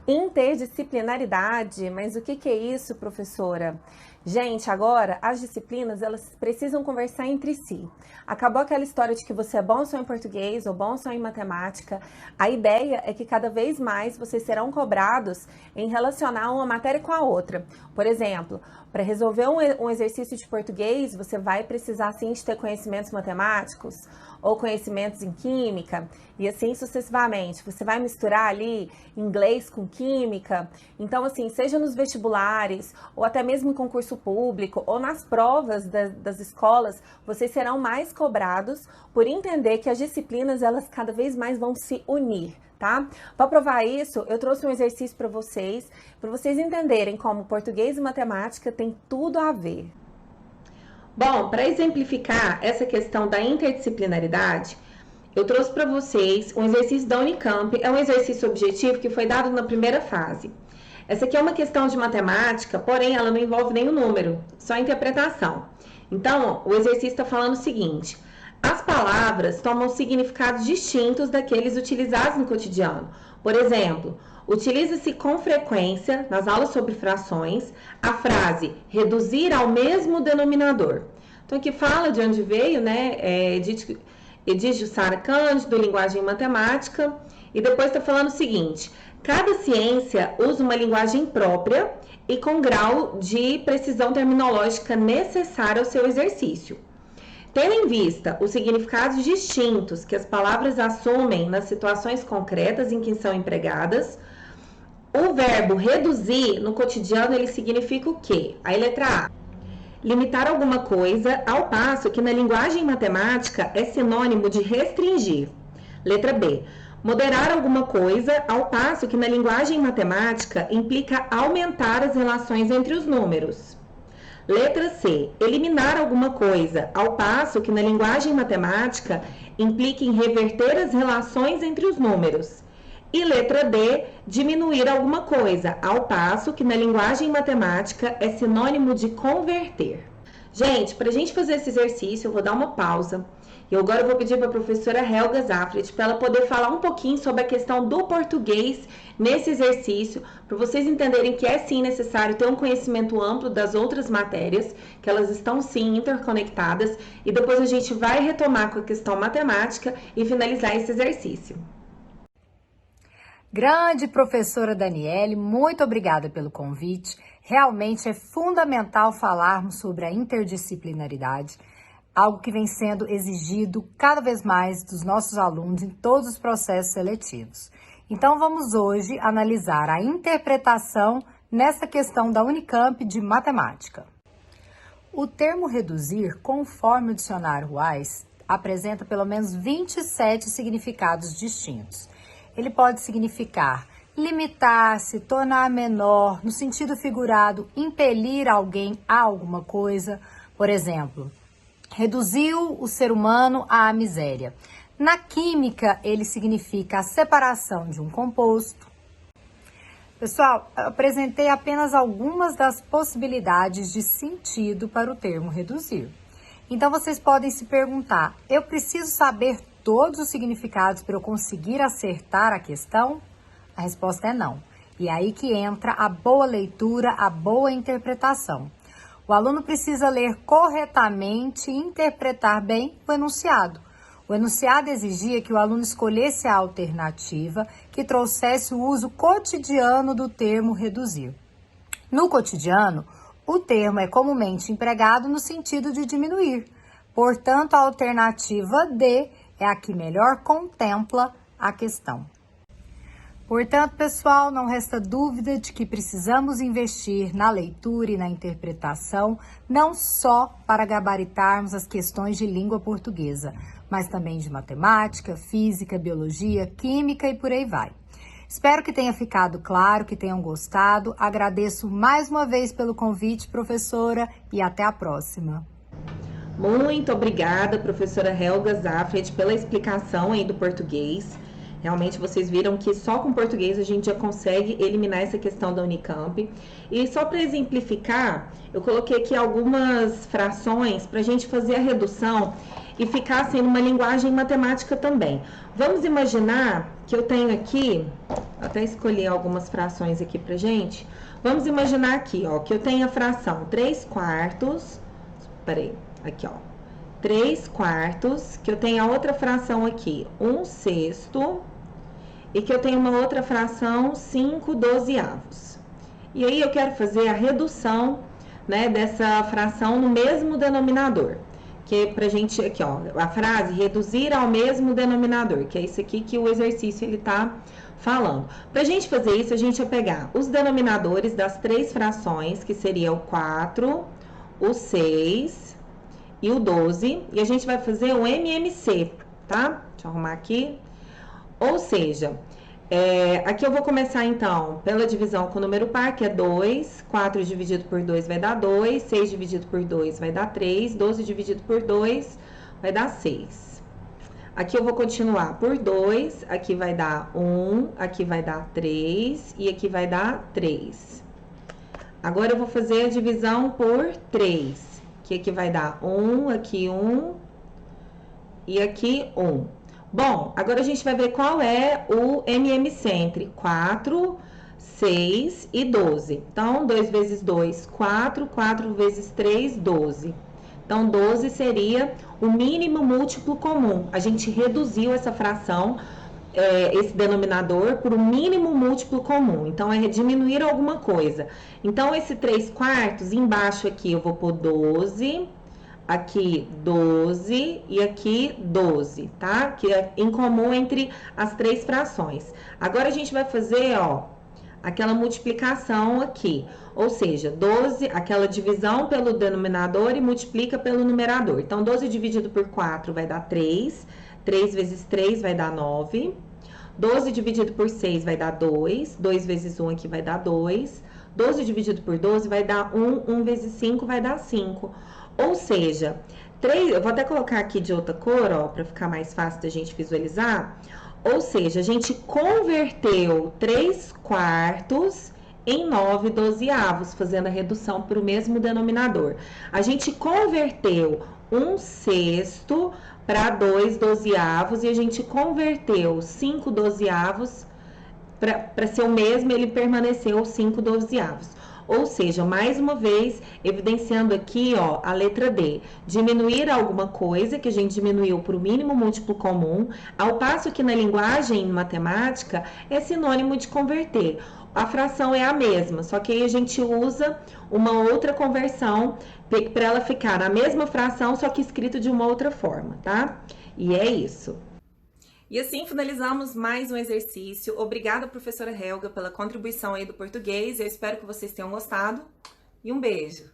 Interdisciplinaridade, mas o que é isso, professora? Gente, agora as disciplinas elas precisam conversar entre si. Acabou aquela história de que você é bom só em português ou bom só em matemática. A ideia é que cada vez mais vocês serão cobrados em relacionar uma matéria com a outra. Por exemplo, para resolver um exercício de português, você vai precisar sim de ter conhecimentos matemáticos ou conhecimentos em química e assim sucessivamente. Você vai misturar ali inglês com química. Então, assim, seja nos vestibulares ou até mesmo em concurso público ou nas provas das escolas, vocês serão mais cobrados por entender que as disciplinas, elas cada vez mais vão se unir. Tá? Para provar isso, eu trouxe um exercício para vocês entenderem como português e matemática tem tudo a ver. Bom, para exemplificar essa questão da interdisciplinaridade, eu trouxe para vocês um exercício da Unicamp, é um exercício objetivo que foi dado na primeira fase. Essa aqui é uma questão de matemática, porém ela não envolve nenhum número, só interpretação. Então, o exercício está falando o seguinte: as palavras tomam significados distintos daqueles utilizados no cotidiano. Por exemplo, utiliza-se com frequência, nas aulas sobre frações, a frase reduzir ao mesmo denominador. Então, aqui fala de onde veio, né? Edith Jussara Cândido, linguagem matemática. E depois está falando o seguinte: cada ciência usa uma linguagem própria e com grau de precisão terminológica necessária ao seu exercício. Tendo em vista os significados distintos que as palavras assumem nas situações concretas em que são empregadas, o verbo reduzir no cotidiano ele significa o quê? Aí, letra A: limitar alguma coisa, ao passo que na linguagem matemática é sinônimo de restringir. Letra B: moderar alguma coisa, ao passo que na linguagem matemática implica aumentar as relações entre os números. Letra C: eliminar alguma coisa, ao passo que na linguagem matemática implica em reverter as relações entre os números. E letra D: diminuir alguma coisa, ao passo que na linguagem matemática é sinônimo de converter. Gente, para a gente fazer esse exercício, eu vou dar uma pausa. E agora eu vou pedir para a professora Helga Zafret para ela poder falar um pouquinho sobre a questão do português nesse exercício, para vocês entenderem que é sim necessário ter um conhecimento amplo das outras matérias, que elas estão sim interconectadas, e depois a gente vai retomar com a questão matemática e finalizar esse exercício. Grande professora Daniele, muito obrigada pelo convite. Realmente é fundamental falarmos sobre a interdisciplinaridade, algo que vem sendo exigido cada vez mais dos nossos alunos em todos os processos seletivos. Então vamos hoje analisar a interpretação nessa questão da Unicamp de matemática. O termo reduzir, conforme o dicionário Wise, apresenta pelo menos 27 significados distintos. Ele pode significar limitar-se, tornar menor, no sentido figurado, impelir alguém a alguma coisa. Por exemplo, reduziu o ser humano à miséria. Na química, ele significa a separação de um composto. Pessoal, eu apresentei apenas algumas das possibilidades de sentido para o termo reduzir. Então, vocês podem se perguntar: eu preciso saber todos os significados para eu conseguir acertar a questão? A resposta é não. E é aí que entra a boa leitura, a boa interpretação. O aluno precisa ler corretamente e interpretar bem o enunciado. O enunciado exigia que o aluno escolhesse a alternativa que trouxesse o uso cotidiano do termo reduzir. No cotidiano, o termo é comumente empregado no sentido de diminuir. Portanto, a alternativa D é a que melhor contempla a questão. Portanto, pessoal, não resta dúvida de que precisamos investir na leitura e na interpretação, não só para gabaritarmos as questões de língua portuguesa, mas também de matemática, física, biologia, química e por aí vai. Espero que tenha ficado claro, que tenham gostado. Agradeço mais uma vez pelo convite, professora, e até a próxima. Muito obrigada, professora Helga Zafret, pela explicação aí do português. Realmente vocês viram que só com português a gente já consegue eliminar essa questão da Unicamp. E só para exemplificar, eu coloquei aqui algumas frações para a gente fazer a redução e ficar assim numa linguagem matemática também. Vamos imaginar que eu tenho aqui, até escolhi algumas frações aqui pra gente. Vamos imaginar aqui, ó, que eu tenho a fração 3/4, peraí, aqui, ó, 3/4, que eu tenho a outra fração aqui, 1/6, e que eu tenho uma outra fração 5/12. E aí eu quero fazer a redução, né, dessa fração no mesmo denominador. Que é pra gente, aqui ó, a frase reduzir ao mesmo denominador, que é isso aqui que o exercício ele tá falando. Pra gente fazer isso, a gente vai pegar os denominadores das três frações, que seria o 4, o 6 e o 12, e a gente vai fazer o MMC, tá? Deixa eu arrumar aqui. Ou seja, aqui eu vou começar, então, pela divisão com o número par, que é 2. 4 dividido por 2 vai dar 2. 6 dividido por 2 vai dar 3. 12 dividido por 2 vai dar 6. Aqui eu vou continuar por 2. Aqui vai dar 1. Aqui vai dar 3. E aqui vai dar 3. Agora eu vou fazer a divisão por 3. Que aqui vai dar 1, aqui 1 e aqui 1. Bom, agora a gente vai ver qual é o MMC entre 4, 6 e 12. Então, 2 vezes 2, 4. 4 vezes 3, 12. Então, 12 seria o mínimo múltiplo comum. A gente reduziu essa fração, esse denominador, por um mínimo múltiplo comum. Então, é diminuir alguma coisa. Então, esse 3/4, embaixo aqui eu vou pôr 12... Aqui 12 e aqui 12, tá? Que é em comum entre as três frações. Agora, a gente vai fazer, ó, aquela multiplicação aqui. Ou seja, 12, aquela divisão pelo denominador e multiplica pelo numerador. Então, 12 dividido por 4 vai dar 3. 3 vezes 3 vai dar 9. 12 dividido por 6 vai dar 2. 2 vezes 1 aqui vai dar 2. 12 dividido por 12 vai dar 1. 1 vezes 5 vai dar 5. Ou seja, 3, eu vou até colocar aqui de outra cor, ó, para ficar mais fácil da gente visualizar. Ou seja, a gente converteu 3/4 em 9/12, fazendo a redução para o mesmo denominador. A gente converteu 1/6 para 2/12 e a gente converteu 5/12 para ser o mesmo, ele permaneceu 5/12. Ou seja, mais uma vez, evidenciando aqui, ó, a letra D. Diminuir alguma coisa, que a gente diminuiu para o mínimo múltiplo comum, ao passo que na linguagem matemática é sinônimo de converter. A fração é a mesma, só que aí a gente usa uma outra conversão para ela ficar na mesma fração, só que escrito de uma outra forma, tá? E é isso. E assim finalizamos mais um exercício. Obrigada, professora Helga, pela contribuição aí do português. Eu espero que vocês tenham gostado. E um beijo!